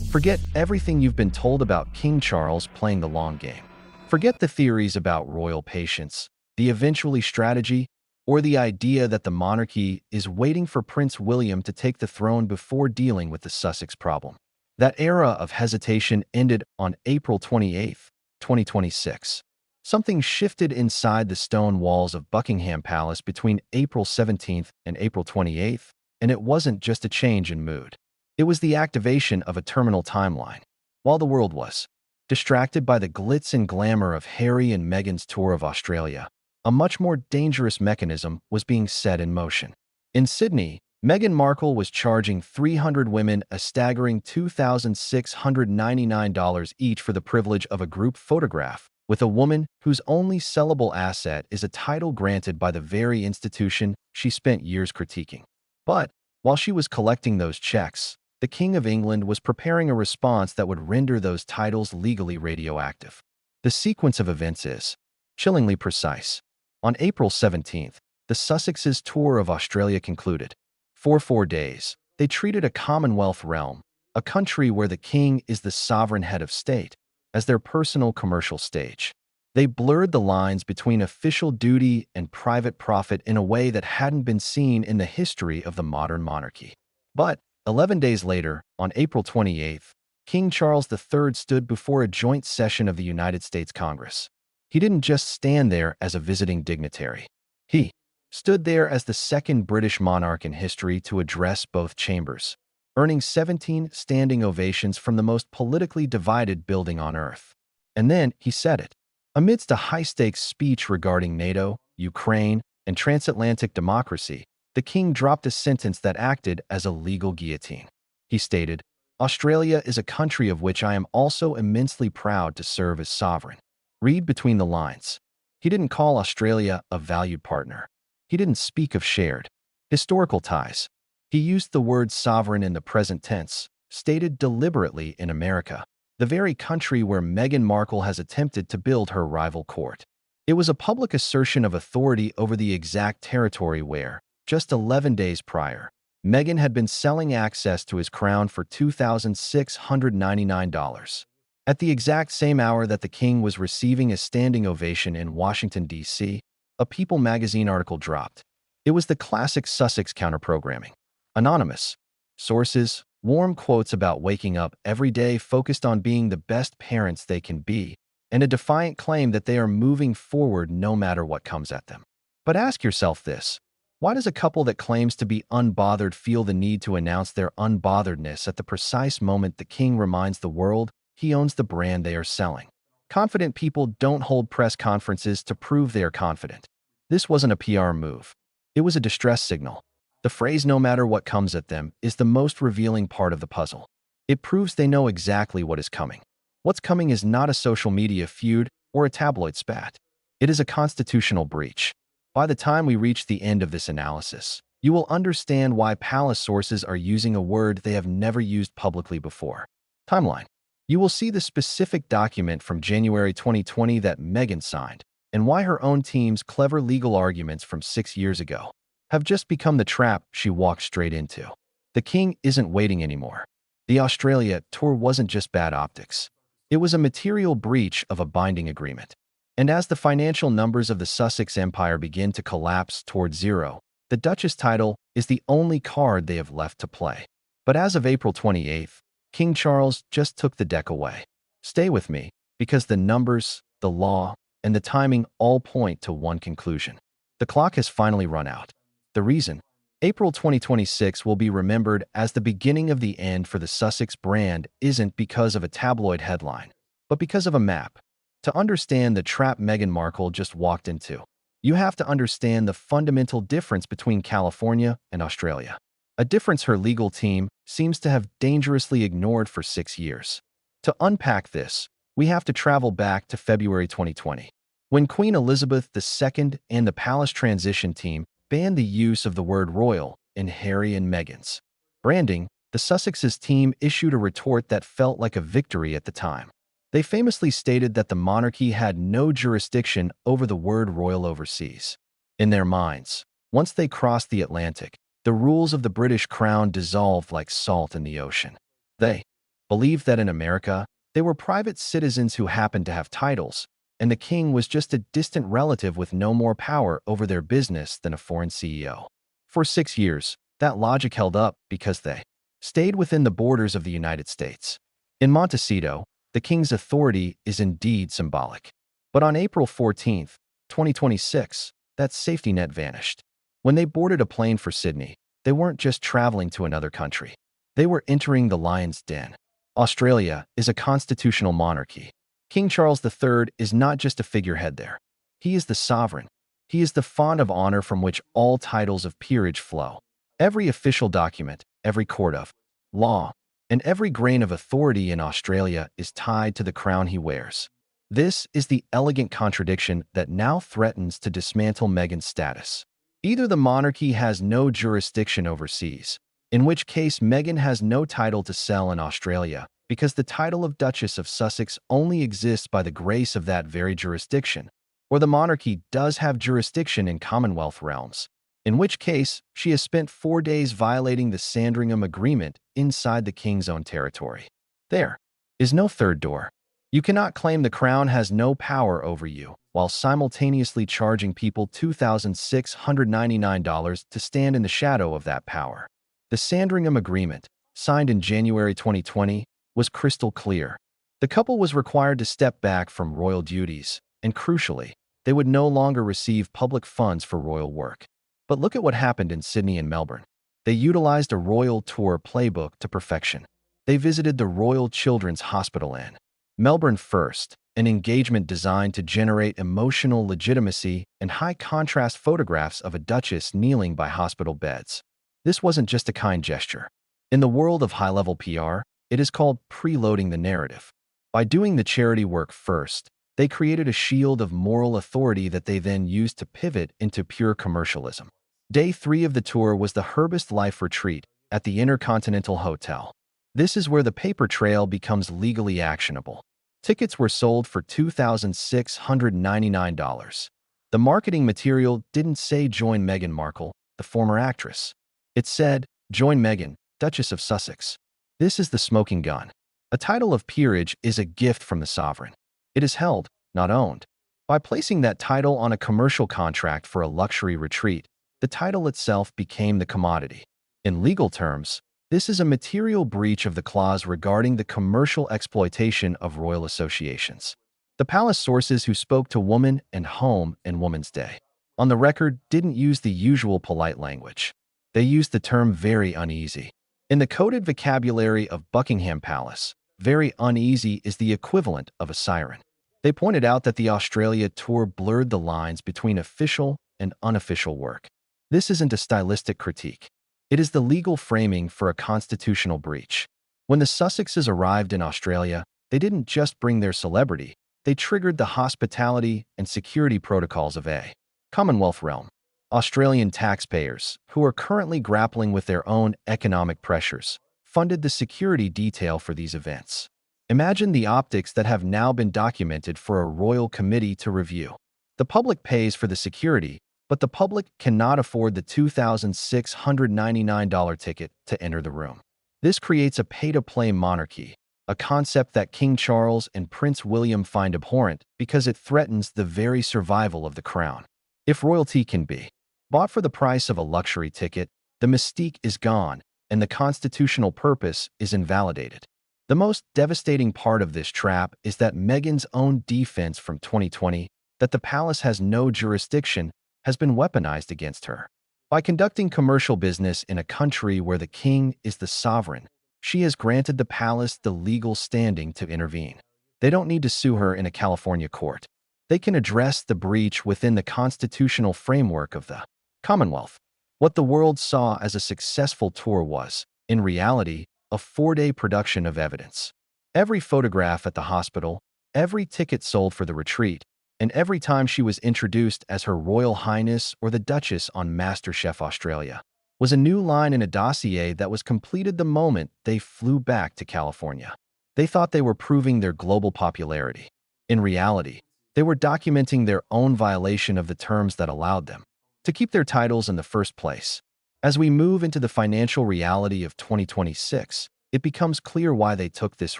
Forget everything you've been told about King Charles playing the long game. Forget the theories about royal patience, the eventually strategy, or the idea that the monarchy is waiting for Prince William to take the throne before dealing with the Sussex problem. That era of hesitation ended on April 28, 2026. Something shifted inside the stone walls of Buckingham Palace between April 17th and April 28th, and it wasn't just a change in mood. It was the activation of a terminal timeline. While the world was distracted by the glitz and glamour of Harry and Meghan's tour of Australia, a much more dangerous mechanism was being set in motion. In Sydney, Meghan Markle was charging 300 women a staggering $2,699 each for the privilege of a group photograph with a woman whose only sellable asset is a title granted by the very institution she spent years critiquing. But while she was collecting those checks, the King of England was preparing a response that would render those titles legally radioactive. The sequence of events is chillingly precise. On April 17th, the Sussexes' tour of Australia concluded. For 4 days, they treated a Commonwealth realm, a country where the king is the sovereign head of state, as their personal commercial stage. They blurred the lines between official duty and private profit in a way that hadn't been seen in the history of the modern monarchy. But 11 days later, on April 28th, King Charles III stood before a joint session of the United States Congress. He didn't just stand there as a visiting dignitary. He stood there as the second British monarch in history to address both chambers, earning 17 standing ovations from the most politically divided building on earth. And then he said it. Amidst a high-stakes speech regarding NATO, Ukraine, and transatlantic democracy, the king dropped a sentence that acted as a legal guillotine. He stated, "Australia is a country of which I am also immensely proud to serve as sovereign." Read between the lines. He didn't call Australia a valued partner. He didn't speak of shared historical ties. He used the word sovereign in the present tense, stated deliberately in America, the very country where Meghan Markle has attempted to build her rival court. It was a public assertion of authority over the exact territory where, just 11 days prior, Meghan had been selling access to his crown for $2,699. At the exact same hour that the king was receiving a standing ovation in Washington, D.C., a People magazine article dropped. It was the classic Sussex counterprogramming. Anonymous. Sources, warm quotes about waking up every day focused on being the best parents they can be, and a defiant claim that they are moving forward no matter what comes at them. But ask yourself this. Why does a couple that claims to be unbothered feel the need to announce their unbotheredness at the precise moment the king reminds the world he owns the brand they are selling? Confident people don't hold press conferences to prove they are confident. This wasn't a PR move. It was a distress signal. The phrase "no matter what comes at them" is the most revealing part of the puzzle. It proves they know exactly what is coming. What's coming is not a social media feud or a tabloid spat. It is a constitutional breach. By the time we reach the end of this analysis, you will understand why palace sources are using a word they have never used publicly before. Timeline. You will see the specific document from January 2020 that Meghan signed, and why her own team's clever legal arguments from 6 years ago have just become the trap she walked straight into. The king isn't waiting anymore. The Australia tour wasn't just bad optics. It was a material breach of a binding agreement. And as the financial numbers of the Sussex empire begin to collapse toward zero, the Duchess title is the only card they have left to play. But as of April 28th, King Charles just took the deck away. Stay with me, because the numbers, the law, and the timing all point to one conclusion. The clock has finally run out. The reason? April 2026 will be remembered as the beginning of the end for the Sussex brand isn't because of a tabloid headline, but because of a map. To understand the trap Meghan Markle just walked into, you have to understand the fundamental difference between California and Australia. A difference her legal team seems to have dangerously ignored for 6 years. To unpack this, we have to travel back to February 2020, when Queen Elizabeth II and the palace transition team banned the use of the word royal in Harry and Meghan's branding. The Sussexes team issued a retort that felt like a victory at the time. They famously stated that the monarchy had no jurisdiction over the word royal overseas. In their minds, once they crossed the Atlantic, the rules of the British crown dissolved like salt in the ocean. They believed that in America, they were private citizens who happened to have titles, and the king was just a distant relative with no more power over their business than a foreign CEO. For 6 years, that logic held up because they stayed within the borders of the United States. In Montecito, the king's authority is indeed symbolic. But on April 14, 2026, that safety net vanished. When they boarded a plane for Sydney, they weren't just traveling to another country. They were entering the lion's den. Australia is a constitutional monarchy. King Charles III is not just a figurehead there. He is the sovereign. He is the font of honor from which all titles of peerage flow. Every official document, every court of law, and every grain of authority in Australia is tied to the crown he wears. This is the elegant contradiction that now threatens to dismantle Meghan's status. Either the monarchy has no jurisdiction overseas, in which case Meghan has no title to sell in Australia, because the title of Duchess of Sussex only exists by the grace of that very jurisdiction, or the monarchy does have jurisdiction in Commonwealth realms, in which case she has spent 4 days violating the Sandringham Agreement inside the king's own territory. There is no third door. You cannot claim the crown has no power over you while simultaneously charging people $2,699 to stand in the shadow of that power. The Sandringham Agreement, signed in January 2020, was crystal clear. The couple was required to step back from royal duties, and crucially, they would no longer receive public funds for royal work. But look at what happened in Sydney and Melbourne. They utilized a royal tour playbook to perfection. They visited the Royal Children's Hospital in Melbourne first, an engagement designed to generate emotional legitimacy and high-contrast photographs of a duchess kneeling by hospital beds. This wasn't just a kind gesture. In the world of high-level PR, it is called preloading the narrative. By doing the charity work first, they created a shield of moral authority that they then used to pivot into pure commercialism. Day 3 of the tour was the Herbst Life Retreat at the Intercontinental Hotel. This is where the paper trail becomes legally actionable. Tickets were sold for $2,699. The marketing material didn't say join Meghan Markle, the former actress. It said, join Meghan, Duchess of Sussex. This is the smoking gun. A title of peerage is a gift from the sovereign. It is held, not owned. By placing that title on a commercial contract for a luxury retreat, the title itself became the commodity. In legal terms, this is a material breach of the clause regarding the commercial exploitation of royal associations. The palace sources who spoke to Woman and Home and Woman's Day on the record didn't use the usual polite language. They used the term very uneasy. In the coded vocabulary of Buckingham Palace, very uneasy is the equivalent of a siren. They pointed out that the Australia tour blurred the lines between official and unofficial work. This isn't a stylistic critique. It is the legal framing for a constitutional breach. When the Sussexes arrived in Australia, they didn't just bring their celebrity, they triggered the hospitality and security protocols of a Commonwealth realm. Australian taxpayers, who are currently grappling with their own economic pressures, funded the security detail for these events. Imagine the optics that have now been documented for a royal committee to review. The public pays for the security, but the public cannot afford the $2,699 ticket to enter the room. This creates a pay-to-play monarchy, a concept that King Charles and Prince William find abhorrent because it threatens the very survival of the crown. If royalty can be bought for the price of a luxury ticket, the mystique is gone and the constitutional purpose is invalidated. The most devastating part of this trap is that Meghan's own defense from 2020, that the palace has no jurisdiction, has been weaponized against her. By conducting commercial business in a country where the king is the sovereign, she has granted the palace the legal standing to intervene. They don't need to sue her in a California court. They can address the breach within the constitutional framework of the Commonwealth. What the world saw as a successful tour was, in reality, a 4-day production of evidence. Every photograph at the hospital, every ticket sold for the retreat, and every time she was introduced as Her Royal Highness or the Duchess on MasterChef Australia, was a new line in a dossier that was completed the moment they flew back to California. They thought they were proving their global popularity. In reality, they were documenting their own violation of the terms that allowed them to keep their titles in the first place. As we move into the financial reality of 2026, it becomes clear why they took this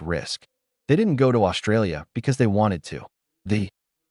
risk. They didn't go to Australia because they wanted to.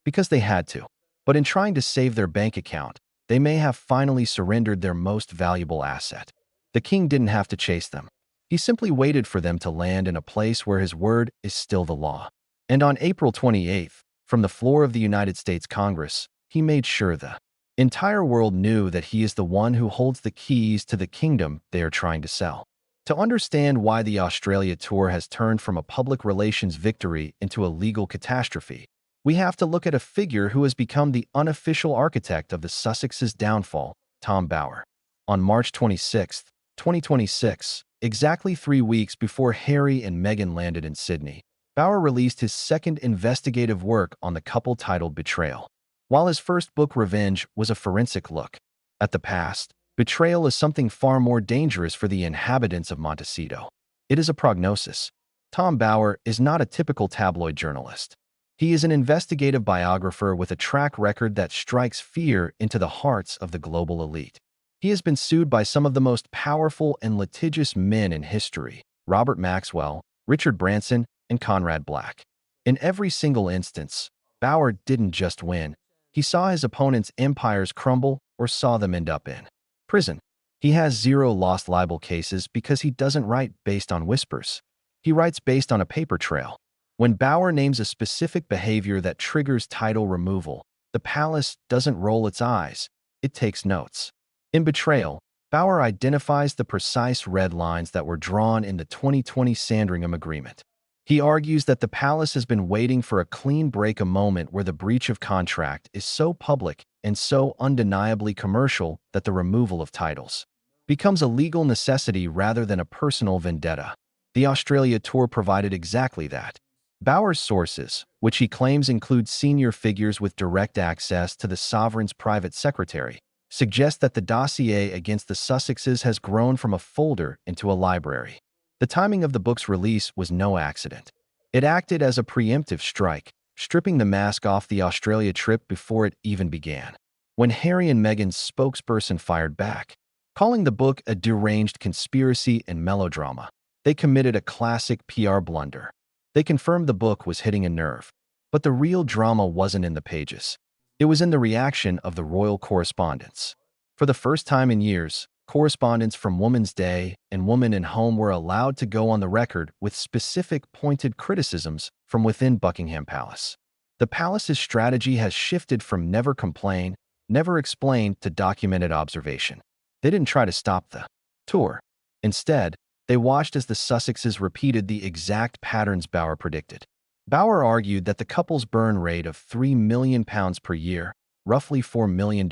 Because they had to. But in trying to save their bank account, they may have finally surrendered their most valuable asset. The king didn't have to chase them. He simply waited for them to land in a place where his word is still the law. And on April 28th, from the floor of the United States Congress, he made sure the entire world knew that he is the one who holds the keys to the kingdom they are trying to sell. To understand why the Australia tour has turned from a public relations victory into a legal catastrophe, we have to look at a figure who has become the unofficial architect of the Sussex's downfall, Tom Bower. On March 26, 2026, exactly 3 weeks before Harry and Meghan landed in Sydney, Bower released his second investigative work on the couple titled Betrayal. While his first book, Revenge, was a forensic look at the past, Betrayal is something far more dangerous for the inhabitants of Montecito. It is a prognosis. Tom Bower is not a typical tabloid journalist. He is an investigative biographer with a track record that strikes fear into the hearts of the global elite. He has been sued by some of the most powerful and litigious men in history: Robert Maxwell, Richard Branson, and Conrad Black. In every single instance, Bower didn't just win. He saw his opponents' empires crumble or saw them end up in prison. He has 0 lost libel cases because he doesn't write based on whispers. He writes based on a paper trail. When Bower names a specific behavior that triggers title removal, the palace doesn't roll its eyes. It takes notes. In Betrayal, Bower identifies the precise red lines that were drawn in the 2020 Sandringham Agreement. He argues that the palace has been waiting for a clean break, a moment where the breach of contract is so public and so undeniably commercial that the removal of titles becomes a legal necessity rather than a personal vendetta. The Australia tour provided exactly that. Bower's sources, which he claims include senior figures with direct access to the sovereign's private secretary, suggest that the dossier against the Sussexes has grown from a folder into a library. The timing of the book's release was no accident. It acted as a preemptive strike, stripping the mask off the Australia trip before it even began. When Harry and Meghan's spokesperson fired back, calling the book a deranged conspiracy and melodrama, they committed a classic PR blunder. They confirmed the book was hitting a nerve. But the real drama wasn't in the pages. It was in the reaction of the royal correspondents. For the first time in years, correspondents from Woman's Day and Woman and Home were allowed to go on the record with specific, pointed criticisms from within Buckingham Palace. The palace's strategy has shifted from never complain, never explain to documented observation. They didn't try to stop the tour. Instead, they watched as the Sussexes repeated the exact patterns Bower predicted. Bower argued that the couple's burn rate of £3 million per year, roughly $4 million,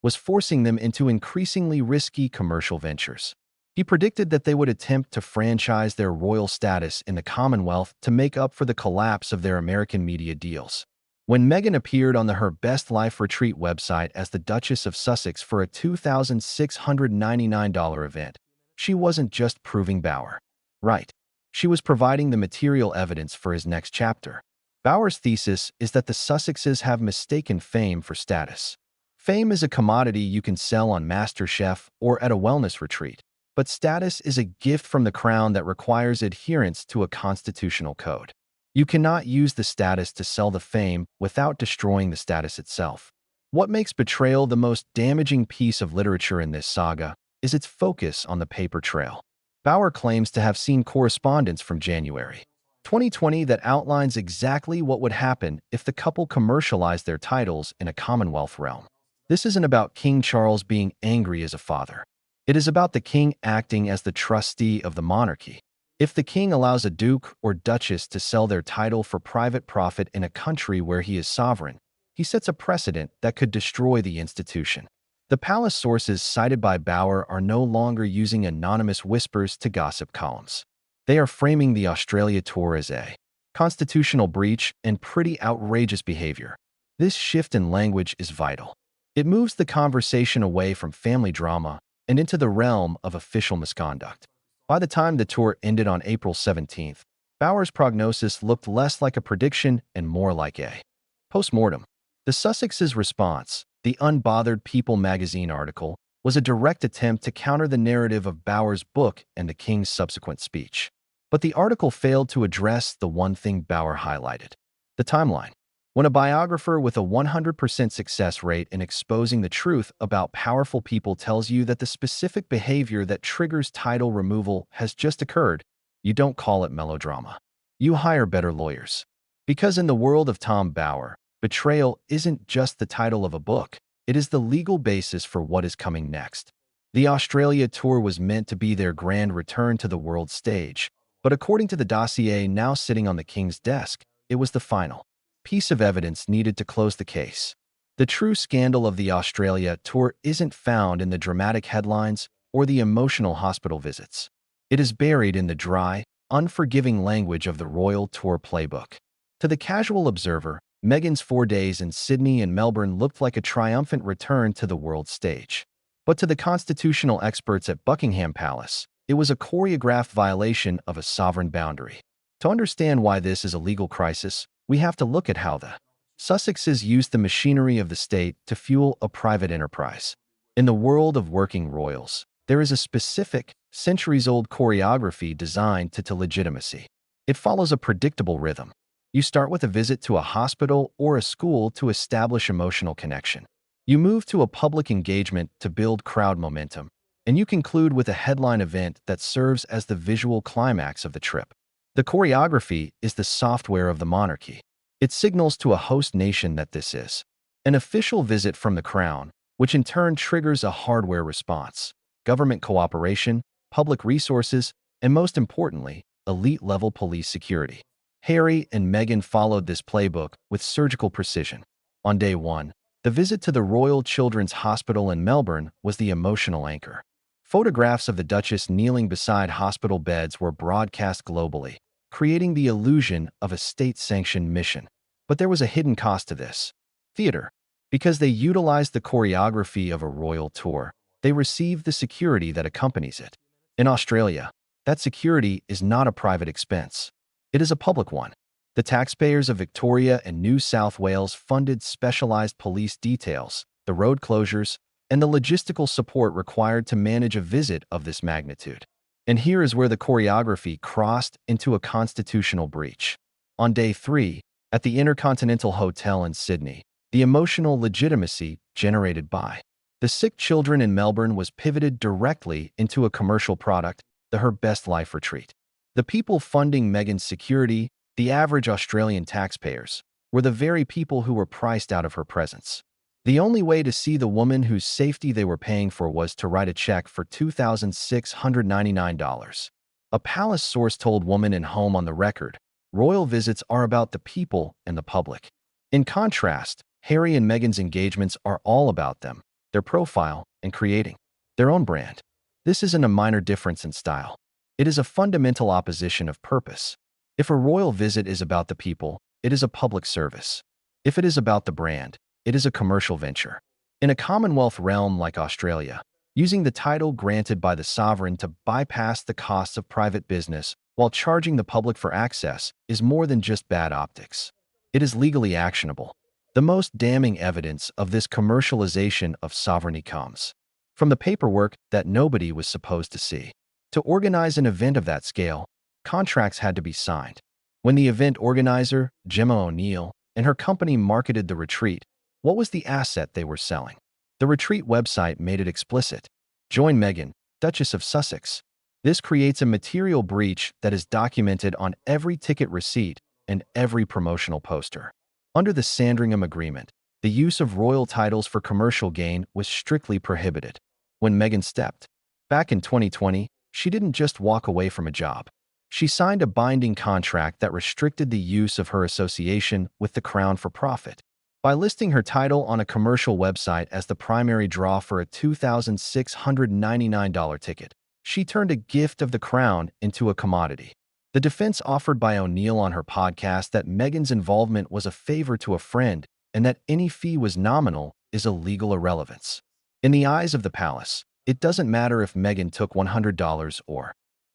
was forcing them into increasingly risky commercial ventures. He predicted that they would attempt to franchise their royal status in the Commonwealth to make up for the collapse of their American media deals. When Meghan appeared on the Her Best Life Retreat website as the Duchess of Sussex for a $2,699 event, she wasn't just proving Bower right. She was providing the material evidence for his next chapter. Bower's thesis is that the Sussexes have mistaken fame for status. Fame is a commodity you can sell on MasterChef or at a wellness retreat, but status is a gift from the crown that requires adherence to a constitutional code. You cannot use the status to sell the fame without destroying the status itself. What makes Betrayal the most damaging piece of literature in this saga is its focus on the paper trail. Bower claims to have seen correspondence from January 2020 that outlines exactly what would happen if the couple commercialized their titles in a Commonwealth realm. This isn't about King Charles being angry as a father. It is about the king acting as the trustee of the monarchy. If the king allows a duke or duchess to sell their title for private profit in a country where he is sovereign, he sets a precedent that could destroy the institution. The palace sources cited by Bower are no longer using anonymous whispers to gossip columns. They are framing the Australia tour as a constitutional breach and pretty outrageous behavior. This shift in language is vital. It moves the conversation away from family drama and into the realm of official misconduct. By the time the tour ended on April 17th, Bower's prognosis looked less like a prediction and more like a postmortem. The Sussexes' response, the unbothered People magazine article, was a direct attempt to counter the narrative of Bower's book and the king's subsequent speech. But the article failed to address the one thing Bower highlighted: the timeline. When a biographer with a 100% success rate in exposing the truth about powerful people tells you that the specific behavior that triggers title removal has just occurred, you don't call it melodrama. You hire better lawyers. Because in the world of Tom Bower, betrayal isn't just the title of a book, it is the legal basis for what is coming next. The Australia tour was meant to be their grand return to the world stage, but according to the dossier now sitting on the king's desk, it was the final piece of evidence needed to close the case. The true scandal of the Australia tour isn't found in the dramatic headlines or the emotional hospital visits. It is buried in the dry, unforgiving language of the royal tour playbook. To the casual observer, Meghan's 4 days in Sydney and Melbourne looked like a triumphant return to the world stage. But to the constitutional experts at Buckingham Palace, it was a choreographed violation of a sovereign boundary. To understand why this is a legal crisis, we have to look at how the Sussexes used the machinery of the state to fuel a private enterprise. In the world of working royals, there is a specific, centuries-old choreography designed to legitimacy. It follows a predictable rhythm. You start with a visit to a hospital or a school to establish emotional connection. You move to a public engagement to build crowd momentum, and you conclude with a headline event that serves as the visual climax of the trip. The choreography is the software of the monarchy. It signals to a host nation that this is an official visit from the crown, which in turn triggers a hardware response: government cooperation, public resources, and most importantly, elite-level police security. Harry and Meghan followed this playbook with surgical precision. On day 1, the visit to the Royal Children's Hospital in Melbourne was the emotional anchor. Photographs of the Duchess kneeling beside hospital beds were broadcast globally, creating the illusion of a state-sanctioned mission. But there was a hidden cost to this: theater. Because they utilized the choreography of a royal tour, they received the security that accompanies it. In Australia, that security is not a private expense. It is a public one. The taxpayers of Victoria and New South Wales funded specialized police details, the road closures, and the logistical support required to manage a visit of this magnitude. And here is where the choreography crossed into a constitutional breach. On day 3, at the Intercontinental Hotel in Sydney, the emotional legitimacy generated by the sick children in Melbourne was pivoted directly into a commercial product, the Her Best Life retreat. The people funding Meghan's security, the average Australian taxpayers, were the very people who were priced out of her presence. The only way to see the woman whose safety they were paying for was to write a check for $2,699. A palace source told Woman and Home on the record, "Royal visits are about the people and the public." In contrast, Harry and Meghan's engagements are all about them, their profile, and creating their own brand. This isn't a minor difference in style. It is a fundamental opposition of purpose. If a royal visit is about the people, it is a public service. If it is about the brand, it is a commercial venture. In a Commonwealth realm like Australia, using the title granted by the sovereign to bypass the costs of private business while charging the public for access is more than just bad optics. It is legally actionable. The most damning evidence of this commercialization of sovereignty comes from the paperwork that nobody was supposed to see. To organize an event of that scale, contracts had to be signed. When the event organizer, Gemma O'Neill, and her company marketed the retreat, what was the asset they were selling? The retreat website made it explicit: "Join Meghan, Duchess of Sussex." This creates a material breach that is documented on every ticket receipt and every promotional poster. Under the Sandringham Agreement, the use of royal titles for commercial gain was strictly prohibited. When Meghan stepped back in 2020, she didn't just walk away from a job. She signed a binding contract that restricted the use of her association with the Crown for profit. By listing her title on a commercial website as the primary draw for a $2,699 ticket, she turned a gift of the Crown into a commodity. The defense offered by O'Neill on her podcast that Meghan's involvement was a favor to a friend and that any fee was nominal is a legal irrelevance. In the eyes of the palace, it doesn't matter if Meghan took $100 or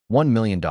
$1 million.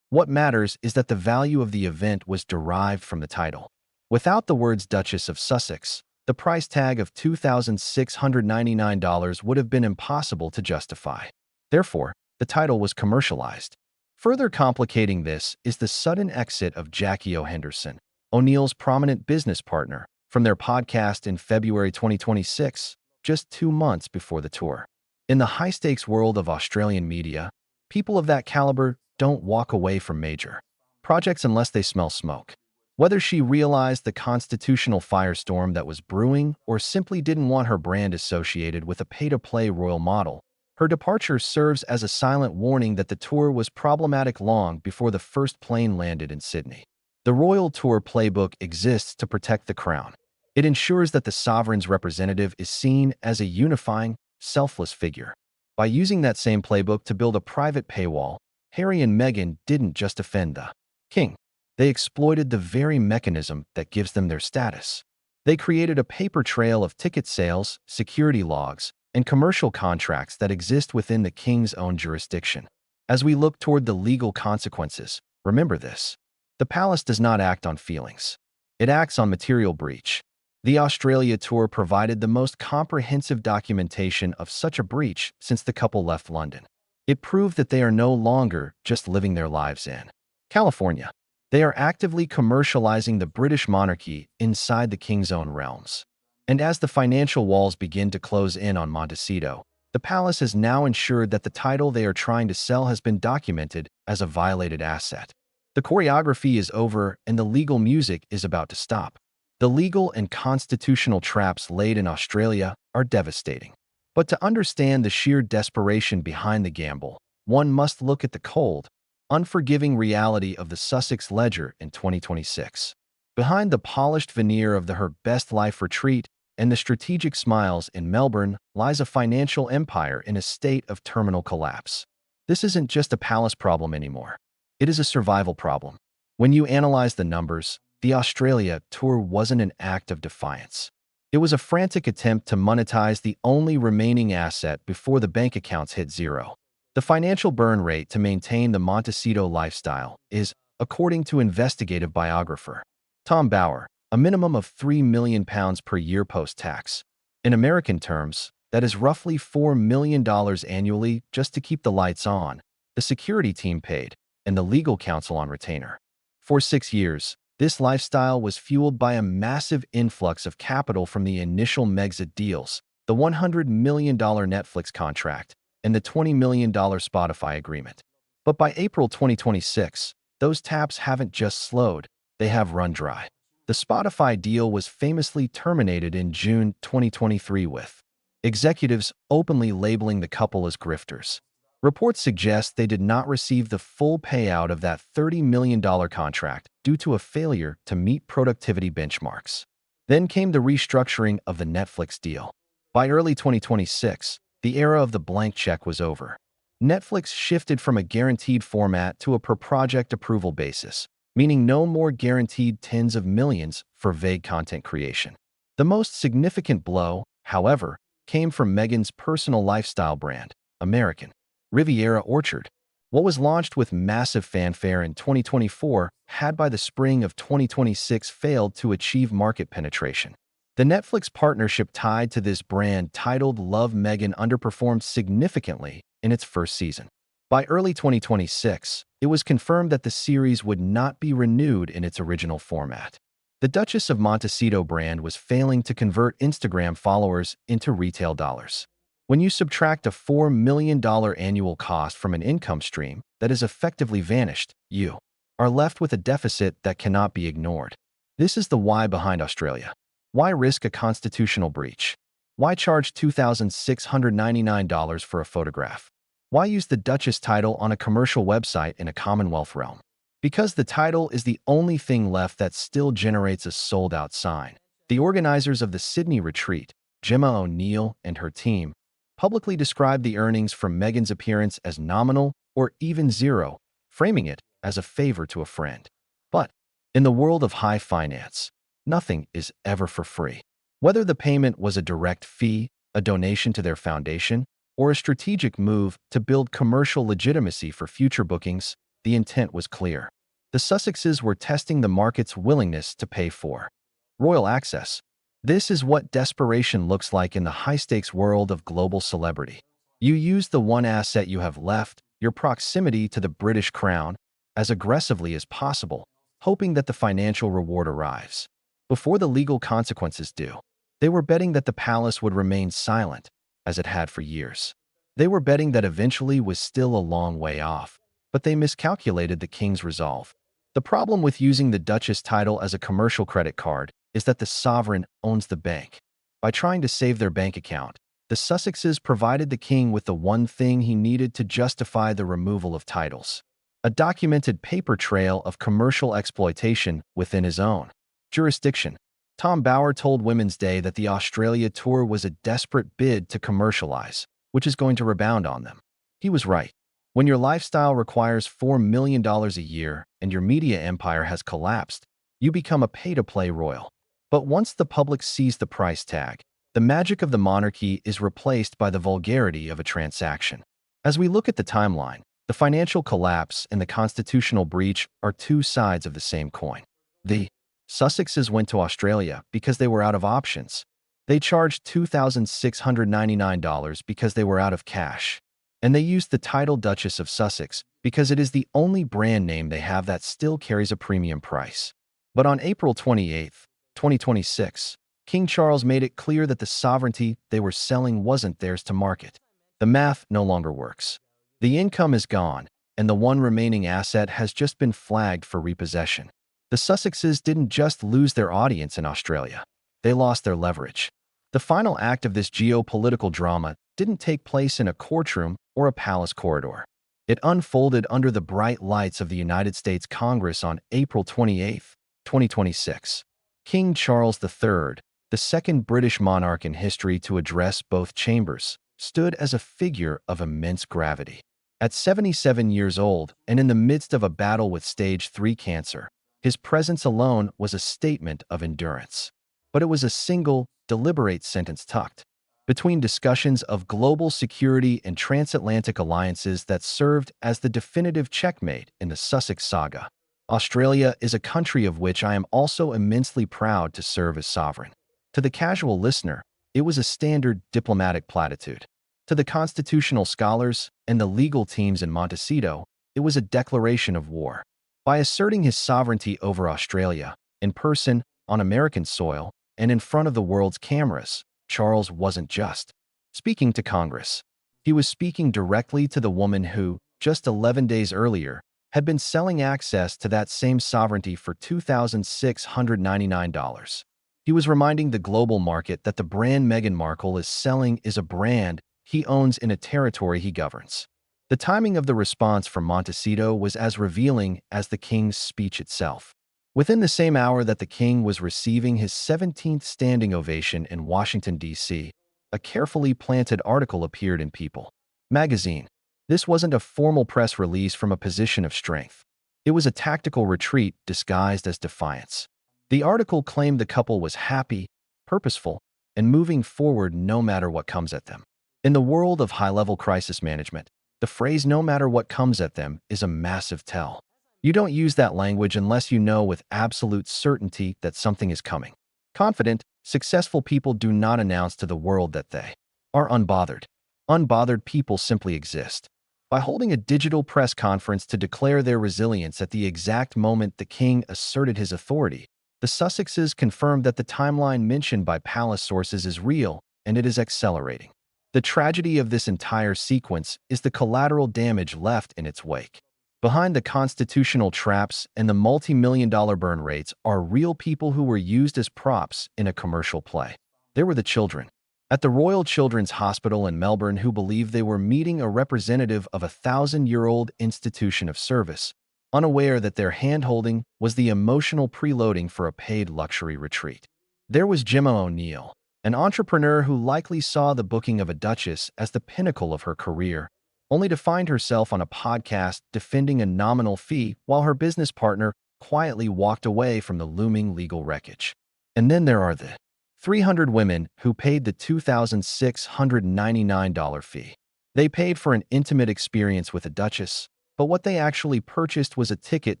What matters is that the value of the event was derived from the title. Without the words Duchess of Sussex, The price tag of $2,699 would have been impossible to justify. Therefore, the title was commercialized. Further complicating this is the sudden exit of Jackie O. Henderson, O'Neill's prominent business partner, from their podcast in February 2026, just 2 months before the tour. In the high-stakes world of Australian media, people of that caliber don't walk away from major projects unless they smell smoke. Whether she realized the constitutional firestorm that was brewing or simply didn't want her brand associated with a pay-to-play royal model, her departure serves as a silent warning that the tour was problematic long before the first plane landed in Sydney. The Royal Tour playbook exists to protect the crown. It ensures that the sovereign's representative is seen as a unifying, selfless figure. By using that same playbook to build a private paywall, Harry and Meghan didn't just offend the king. They exploited the very mechanism that gives them their status. They created a paper trail of ticket sales, security logs, and commercial contracts that exist within the king's own jurisdiction. As we look toward the legal consequences, remember this. The palace does not act on feelings. It acts on material breach. The Australia tour provided the most comprehensive documentation of such a breach since the couple left London. It proved that they are no longer just living their lives in California. They are actively commercializing the British monarchy inside the king's own realms. And as the financial walls begin to close in on Montecito, the palace has now ensured that the title they are trying to sell has been documented as a violated asset. The choreography is over and the legal music is about to stop. The legal and constitutional traps laid in Australia are devastating. But to understand the sheer desperation behind the gamble, one must look at the cold, unforgiving reality of the Sussex Ledger in 2026. Behind the polished veneer of Her Best Life retreat and the strategic smiles in Melbourne lies a financial empire in a state of terminal collapse. This isn't just a palace problem anymore. It is a survival problem. When you analyze the numbers, the Australia tour wasn't an act of defiance. It was a frantic attempt to monetize the only remaining asset before the bank accounts hit zero. The financial burn rate to maintain the Montecito lifestyle is, according to investigative biographer Tom Bower, a minimum of £3 million per year post-tax. In American terms, that is roughly $4 million annually just to keep the lights on, the security team paid, and the legal counsel on retainer. For 6 years, this lifestyle was fueled by a massive influx of capital from the initial Megxit deals, the $100 million Netflix contract, and the $20 million Spotify agreement. But by April 2026, those taps haven't just slowed, they have run dry. The Spotify deal was famously terminated in June 2023 with executives openly labeling the couple as grifters. Reports suggest they did not receive the full payout of that $30 million contract due to a failure to meet productivity benchmarks. Then came the restructuring of the Netflix deal. By early 2026, the era of the blank check was over. Netflix shifted from a guaranteed format to a per-project approval basis, meaning no more guaranteed tens of millions for vague content creation. The most significant blow, however, came from Meghan's personal lifestyle brand, American Riviera Orchard. What was launched with massive fanfare in 2024 had by the spring of 2026 failed to achieve market penetration. The Netflix partnership tied to this brand titled Love Meghan underperformed significantly in its first season. By early 2026, it was confirmed that the series would not be renewed in its original format. The Duchess of Montecito brand was failing to convert Instagram followers into retail dollars. When you subtract a $4 million annual cost from an income stream that has effectively vanished, you are left with a deficit that cannot be ignored. This is the why behind Australia. Why risk a constitutional breach? Why charge $2,699 for a photograph? Why use the Duchess title on a commercial website in a Commonwealth realm? Because the title is the only thing left that still generates a sold-out sign. The organizers of the Sydney retreat, Gemma O'Neill and her team, publicly described the earnings from Meghan's appearance as nominal or even zero, framing it as a favor to a friend. But in the world of high finance, nothing is ever for free. Whether the payment was a direct fee, a donation to their foundation, or a strategic move to build commercial legitimacy for future bookings, the intent was clear. The Sussexes were testing the market's willingness to pay for royal access. This is what desperation looks like in the high-stakes world of global celebrity. You use the one asset you have left, your proximity to the British crown, as aggressively as possible, hoping that the financial reward arrives before the legal consequences do. They were betting that the palace would remain silent, as it had for years. They were betting that eventually was still a long way off, but they miscalculated the king's resolve. The problem with using the Duchess title as a commercial credit card is that the sovereign owns the bank. By trying to save their bank account, the Sussexes provided the king with the one thing he needed to justify the removal of titles: a documented paper trail of commercial exploitation within his own jurisdiction. Tom Bower told Women's Day that the Australia tour was a desperate bid to commercialize, which is going to rebound on them. He was right. When your lifestyle requires $4 million a year and your media empire has collapsed, you become a pay-to-play royal. But once the public sees the price tag, the magic of the monarchy is replaced by the vulgarity of a transaction. As we look at the timeline, the financial collapse and the constitutional breach are two sides of the same coin. The Sussexes went to Australia because they were out of options. They charged $2,699 because they were out of cash. And they used the title Duchess of Sussex because it is the only brand name they have that still carries a premium price. But on April 28, 2026, King Charles made it clear that the sovereignty they were selling wasn't theirs to market. The math no longer works. The income is gone, and the one remaining asset has just been flagged for repossession. The Sussexes didn't just lose their audience in Australia. They lost their leverage. The final act of this geopolitical drama didn't take place in a courtroom or a palace corridor. It unfolded under the bright lights of the United States Congress on April 28, 2026. King Charles III, the second British monarch in history to address both chambers, stood as a figure of immense gravity. At 77 years old and in the midst of a battle with stage 3 cancer, his presence alone was a statement of endurance. But it was a single, deliberate sentence tucked between discussions of global security and transatlantic alliances that served as the definitive checkmate in the Sussex saga. Australia is a country of which I am also immensely proud to serve as sovereign. To the casual listener, it was a standard diplomatic platitude. To the constitutional scholars and the legal teams in Montecito, it was a declaration of war. By asserting his sovereignty over Australia, in person, on American soil, and in front of the world's cameras, Charles wasn't just speaking to Congress. He was speaking directly to the woman who, just 11 days earlier, had been selling access to that same sovereignty for $2,699. He was reminding the global market that the brand Meghan Markle is selling is a brand he owns in a territory he governs. The timing of the response from Montecito was as revealing as the king's speech itself. Within the same hour that the king was receiving his 17th standing ovation in Washington, D.C., a carefully planted article appeared in People magazine. This wasn't a formal press release from a position of strength. It was a tactical retreat disguised as defiance. The article claimed the couple was happy, purposeful, and moving forward no matter what comes at them. In the world of high-level crisis management, the phrase "no matter what comes at them" is a massive tell. You don't use that language unless you know with absolute certainty that something is coming. Confident, successful people do not announce to the world that they are unbothered. Unbothered people simply exist. By holding a digital press conference to declare their resilience at the exact moment the king asserted his authority, the Sussexes confirmed that the timeline mentioned by palace sources is real and it is accelerating. The tragedy of this entire sequence is the collateral damage left in its wake. Behind the constitutional traps and the multi-million-dollar burn rates are real people who were used as props in a commercial play. There were the children at the Royal Children's Hospital in Melbourne who believed they were meeting a representative of a 1,000-year-old institution of service, unaware that their hand-holding was the emotional preloading for a paid luxury retreat. There was Gemma O'Neill, an entrepreneur who likely saw the booking of a duchess as the pinnacle of her career, only to find herself on a podcast defending a nominal fee while her business partner quietly walked away from the looming legal wreckage. And then there are the 300 women who paid the $2,699 fee. They paid for an intimate experience with a duchess, but what they actually purchased was a ticket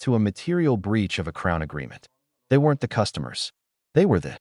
to a material breach of a crown agreement. They weren't the customers. They were the